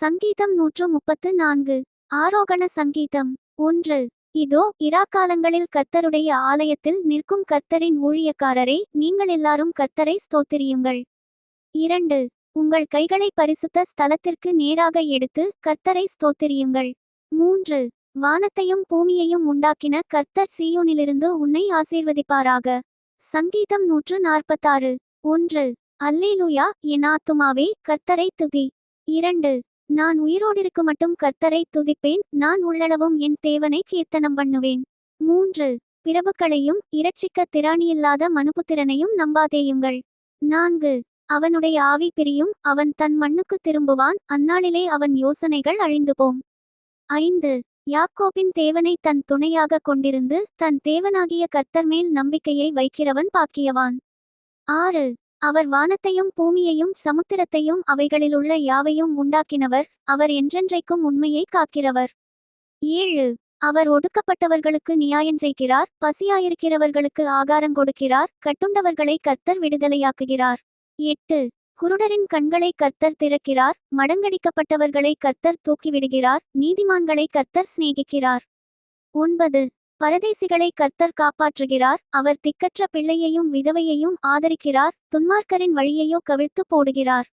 சங்கீதம் 134. ஆரோகண சங்கீதம். 1. இதோ இராக்காலங்களில் கர்த்தருடைய ஆலயத்தில் நிற்கும் கர்த்தரின் ஊழியக்காரரே, நீங்கள் எல்லாரும் கர்த்தரை ஸ்தோத்திரியுங்கள். 2. உங்கள் கைகளை பரிசுத்த ஸ்தலத்திற்கு நேராக எடுத்து கர்த்தரை ஸ்தோத்திரியுங்கள். 3. வானத்தையும் பூமியையும் உண்டாக்கின கர்த்தர் சீயோனிலிருந்து உன்னை ஆசீர்வதிப்பாராக. சங்கீதம் 146. 1. அல்லேலூயா, என் ஆத்துமாவே கர்த்தரை துதி. 2. நான் உயிரோடிருக்கு மட்டும் கர்த்தரை துதிப்பேன், நான் உள்ளளவும் என் தேவனை கீர்த்தனம் பண்ணுவேன். 3. பிரபுக்களையும் இரட்சிக்க திராணியில்லாத மனுபுத்திரனையும் நம்பாதேயுங்கள். 4. அவனுடைய ஆவி பிரியும், அவன் தன் மண்ணுக்கு திரும்புவான், அந்நாளிலே அவன் யோசனைகள் அழிந்துபோம். 5. யாக்கோபின் தேவனை தன் துணையாக கொண்டிருந்து தன் தேவனாகிய கர்த்தர் மேல் நம்பிக்கையை வைக்கிறவன் பாக்கியவான். 6. அவர் வானத்தையும் பூமியையும் சமுத்திரத்தையும் அவைகளிலுள்ள யாவையும் உண்டாக்கினவர், அவர் என்றென்றைக்கும் உண்மையை காக்கிறவர். 7. அவர் ஒடுக்கப்பட்டவர்களுக்கு நியாயம் செய்கிறார், பசியாயிருக்கிறவர்களுக்கு ஆகாரம் கொடுக்கிறார், கட்டுண்டவர்களை கர்த்தர் விடுதலையாக்குகிறார். 8. குருடரின் கண்களை கர்த்தர் திறக்கிறார், மடங்கடிக்கப்பட்டவர்களை கர்த்தர் தூக்கிவிடுகிறார், நீதிமான்களை கர்த்தர் சிநேகிக்கிறார். 9. பரதேசிகளை கர்த்தர் காப்பாற்றுகிறார், அவர் திக்கற்ற பிள்ளையையும் விதவையையும் ஆதரிக்கிறார், துன்மார்க்கரின் வழியையோ கவிழ்த்து போடுகிறார்.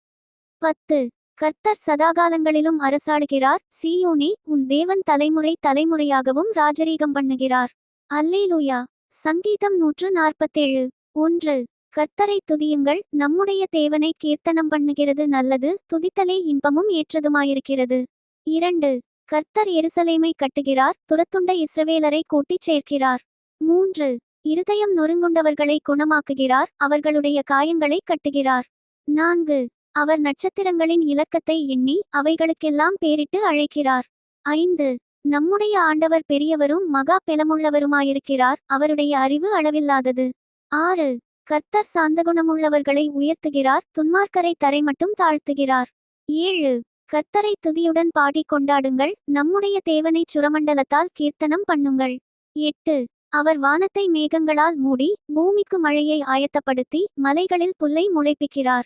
10. கர்த்தர் சதாகாலங்களிலும் அரசாளுகிறார், சீயோனே, உன் தேவன் தலைமுறை தலைமுறையாகவும் ராஜரீகம் பண்ணுகிறார். அல்லேலூயா. சங்கீதம் 147. 1. கர்த்தரை துதியுங்கள், நம்முடைய தேவனை கீர்த்தனம் பண்ணுகிறது நல்லது, துதித்தலே இன்பமும் ஏற்றதுமாயிருக்கிறது. 2. கர்த்தர் எருசலேமை கட்டுகிறார், துரத்துண்ட இஸ்ரவேலரை கூட்டிச் சேர்க்கிறார். 3. இருதயம் நொறுங்குண்டவர்களை குணமாக்குகிறார், அவர்களுடைய காயங்களை கட்டுகிறார். 4. அவர் நட்சத்திரங்களின் இலக்கத்தை எண்ணி அவைகளுக்கெல்லாம் பேரிட்டு அழைக்கிறார். 5. நம்முடைய ஆண்டவர் பெரியவரும் மகா பெலமுள்ளவருமாயிருக்கிறார், அவருடைய அறிவு அளவில்லாதது. 6. கர்த்தர் சாந்தகுணமுள்ளவர்களை உயர்த்துகிறார், துன்மார்க்கரை தரைமட்டும் தாழ்த்துகிறார். 7. கர்த்தரை துதியுடன் பாடி கொண்டாடுங்கள், நம்முடைய தேவனைச் சுரமண்டலத்தால் கீர்த்தனம் பண்ணுங்கள். 8. அவர் வானத்தை மேகங்களால் மூடி பூமிக்கு மழையை ஆயத்தப்படுத்தி மலைகளில் புல்லை முளைப்பிக்கிறார்.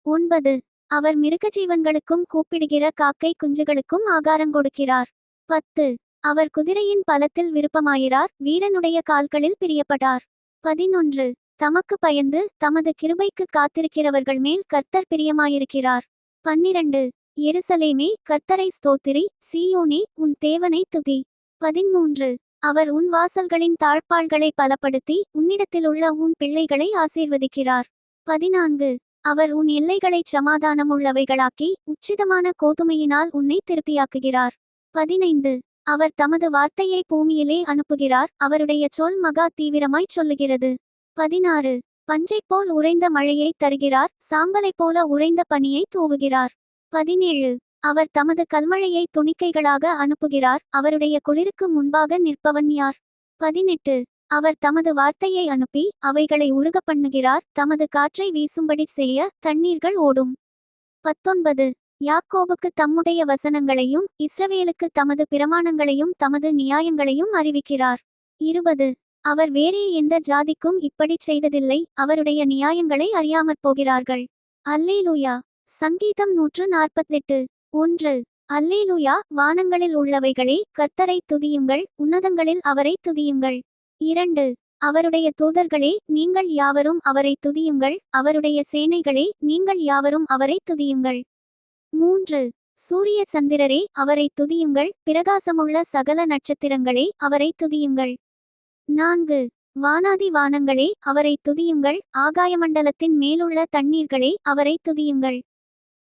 9. அவர் மிருகஜீவன்களுக்கும் கூப்பிடுகிற காக்கை குஞ்சுகளுக்கும் ஆகாரம் கொடுக்கிறார். 10. அவர் குதிரையின் பலத்தில் விருப்பமாயிரார், வீரனுடைய கால்களில் பிரியப்பட்டார். 11. தமக்கு பயந்து தமது கிருபைக்கு காத்திருக்கிறவர்கள் மேல் கர்த்தர் பிரியமாயிருக்கிறார். 12. எருசலேமே, கர்த்தரை ஸ்தோத்திரி, சீயோனே, உன் தேவனை துதி. 13. அவர் உன் வாசல்களின் தாழ்ப்பாள்களை பலப்படுத்தி உன்னிடத்திலுள்ள உன் பிள்ளைகளை ஆசீர்வதிக்கிறார். 14. அவர் உன் எல்லைகளைச் சமாதானமுள்ளவைகளாக்கி உச்சிதமான கோதுமையினால் உன்னை திருப்தியாக்குகிறார். 15. அவர் தமது வார்த்தையை பூமியிலே அனுப்புகிறார், அவருடைய சொல் மகா தீவிரமாய்ச் சொல்லுகிறது. 16. பஞ்சைப்போல் உறைந்த மழையை தருகிறார், சாம்பலைப் போல உறைந்த பனியை தூவுகிறார். 17. அவர் தமது கல்மழையை துணிக்கைகளாக அனுப்புகிறார், அவருடைய குளிருக்கு முன்பாக நிற்பவன் யார்? 18. அவர் தமது வார்த்தையை அனுப்பி அவைகளை உருக பண்ணுகிறார், தமது காற்றை வீசும்படி செய்ய தண்ணீர்கள் ஓடும். 19. யாக்கோபுக்கு தம்முடைய வசனங்களையும் இஸ்ரவேலுக்கு தமது பிரமாணங்களையும் தமது நியாயங்களையும் அறிவிக்கிறார். 20. அவர் வேறே எந்த ஜாதிக்கும் இப்படிச் செய்ததில்லை, அவருடைய நியாயங்களை அறியாமற் போகிறார்கள். அல்லேலூயா. சங்கீதம் 148. 1. அல்லேலூயா, வானங்களில் உள்ளவைகளே கர்த்தரை துதியுங்கள், உன்னதங்களில் அவரை துதியுங்கள். 2. அவருடைய தூதர்களே, நீங்கள் யாவரும் அவரை துதியுங்கள், அவருடைய சேனைகளே, நீங்கள் யாவரும் அவரை துதியுங்கள். 3. சூரிய சந்திரரே, அவரை துதியுங்கள், பிரகாசமுள்ள சகல நட்சத்திரங்களே, அவரை துதியுங்கள். 4. வானாதி வானங்களே, அவரை துதியுங்கள், ஆகாயமண்டலத்தின் மேலுள்ள தண்ணீர்களே, அவரை துதியுங்கள்.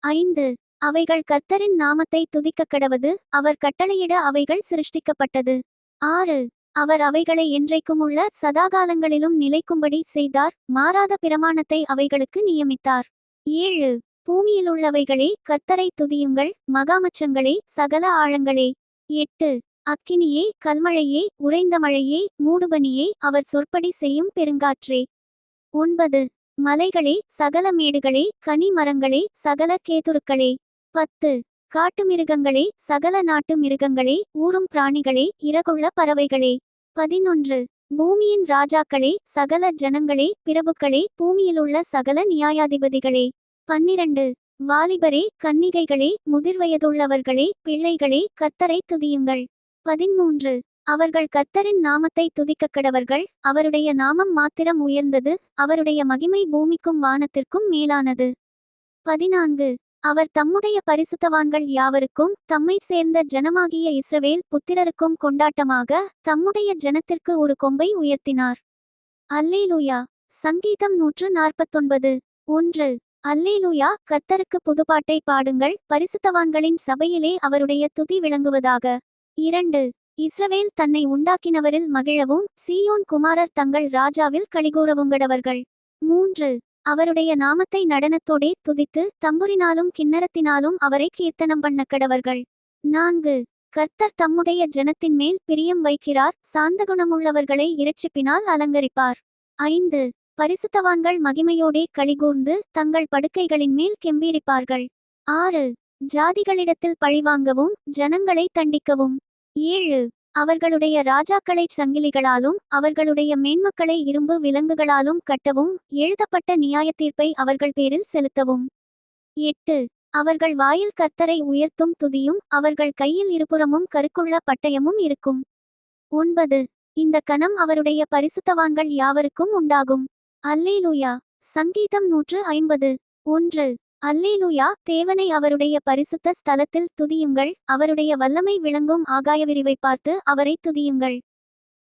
5. அவைகள் கர்த்தரின் நாமத்தை துதிக்கக்கடவது, அவர் கட்டளையிட அவைகள் சிருஷ்டிக்கப்பட்டது. 6. அவர் அவைகளை என்றைக்குமுள்ள சதாகாலங்களிலும் நிலைக்கும்படி செய்தார், மாறாத பிரமாணத்தை அவைகளுக்கு நியமித்தார். 7. பூமியிலுள்ளவைகளே கர்த்தரை துதியுங்கள், மகாமச்சங்களே, சகல ஆழங்களே. 8. அக்கினியே, கல்மழையே, உறைந்த மழையே, மூடுபனியே, அவர் சொற்படி செய்யும் பெருங்காற்றே. 9. மலைகளே, சகல மேடுகளே, கனி மரங்களே, சகல கேதுருக்களே. 10. காட்டு மிருகங்களே, சகல நாட்டு மிருகங்களே, ஊரும் பிராணிகளே, இறகுள்ள பறவைகளே. 11. பூமியின் ராஜாக்களே, சகல ஜனங்களே, பிரபுக்களே, பூமியிலுள்ள சகல நியாயாதிபதிகளே. 12. வாலிபரே, கன்னிகைகளே, முதிர்வயதுள்ளவர்களே, பிள்ளைகளே, கர்த்தரை துதியுங்கள். 13 அவர்கள் கர்த்தரின் நாமத்தை துதிக்கக்கடவர்கள். அவருடைய நாமம் மாத்திரம் உயர்ந்தது, அவருடைய மகிமை பூமிக்கும் வானத்திற்கும் மேலானது. 14 அவர் தம்முடைய பரிசுத்தவான்கள் யாவருக்கும் தம்மை சேர்ந்த ஜனமாகிய இஸ்ரவேல் புத்திரருக்கும் கொண்டாட்டமாக தம்முடைய ஜனத்திற்கு ஒரு கொம்பை உயர்த்தினார். அல்லேலூயா. சங்கீதம் 149 1 அல்லேலூயா. கர்த்தருக்கு புதுப்பாட்டை பாடுங்கள், பரிசுத்தவான்களின் சபையிலே அவருடைய துதி விளங்குவதாக. 2 இஸ்ரவேல் தன்னை உண்டாக்கினவரில் மகிழவும், சீயோன் குமாரர் தங்கள் ராஜாவில் களிகூரவுங்கடவர்கள். 3 அவருடைய நாமத்தை நடனத்தோடே துதித்து தம்புரினாலும் கின்னரத்தினாலும் அவரை கீர்த்தனம் பண்ணக்கடவர்கள். 4 கர்த்தர் தம்முடைய ஜனத்தின் மேல் பிரியம் வைக்கிறார், சாந்தகுணமுள்ளவர்களை இரட்சிப்பினால் அலங்கரிப்பார். 5 பரிசுத்தவான்கள் மகிமையோடே களிகூர்ந்து தங்கள் படுக்கைகளின் மேல் கெம்பீரிப்பார்கள். 6 ஜாதிகளிடத்தில் பழிவாங்கவும் ஜனங்களை தண்டிக்கவும். 7 அவர்களுடைய ராஜாக்களைச் சங்கிலிகளாலும் அவர்களுடைய மேன்மக்களை இரும்பு விலங்குகளாலும் கட்டவும், எழுதப்பட்ட நியாயத்தீர்ப்பை அவர்கள் பேரில் செலுத்தவும். 8 அவர்கள் வாயில் கர்த்தரை உயர்த்தும் துதியும் அவர்கள் கையில் இருபுறமும் கருக்குள்ள பட்டயமும் இருக்கும். 9 இந்த கனம் அவருடைய பரிசுத்தவான்கள் யாவருக்கும் உண்டாகும். அல்லேலூயா. சங்கீதம் 150 1 அல்லேலூயா. தேவனை அவருடைய பரிசுத்த ஸ்தலத்தில் துதியுங்கள், அவருடைய வல்லமை விளங்கும் ஆகாய விரிவை பார்த்து அவரை துதியுங்கள்.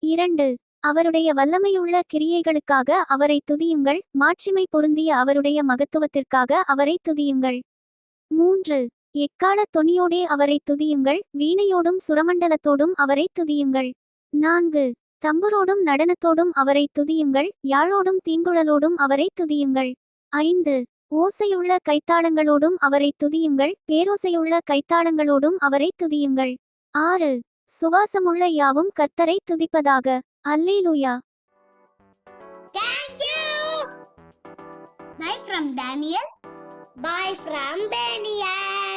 2 அவருடைய வல்லமையுள்ள கிரியைகளுக்காக அவரை துதியுங்கள், மாட்சிமை பொருந்திய அவருடைய மகத்துவத்திற்காக அவரை துதியுங்கள். 3 எக்காள தொனியோடே அவரை துதியுங்கள், வீணையோடும் சுரமண்டலத்தோடும் அவரை துதியுங்கள். 4 தம்புரோடும் நடனத்தோடும் அவரை துதியுங்கள், யாழோடும் தீங்குழலோடும் அவரை துதியுங்கள். 5 ஓசையுள்ள கைத்தாளங்களோடும் அவரை துதியுங்கள், பேரோசையுள்ள கைத்தாளங்களோடும் அவரை துதியுங்கள். 6 சுவாசமுள்ள யாவும் கர்த்தரை துதிப்பதாக. அல்லேலூயா. Thank you. Bye from Daniel. Bye from Daniel.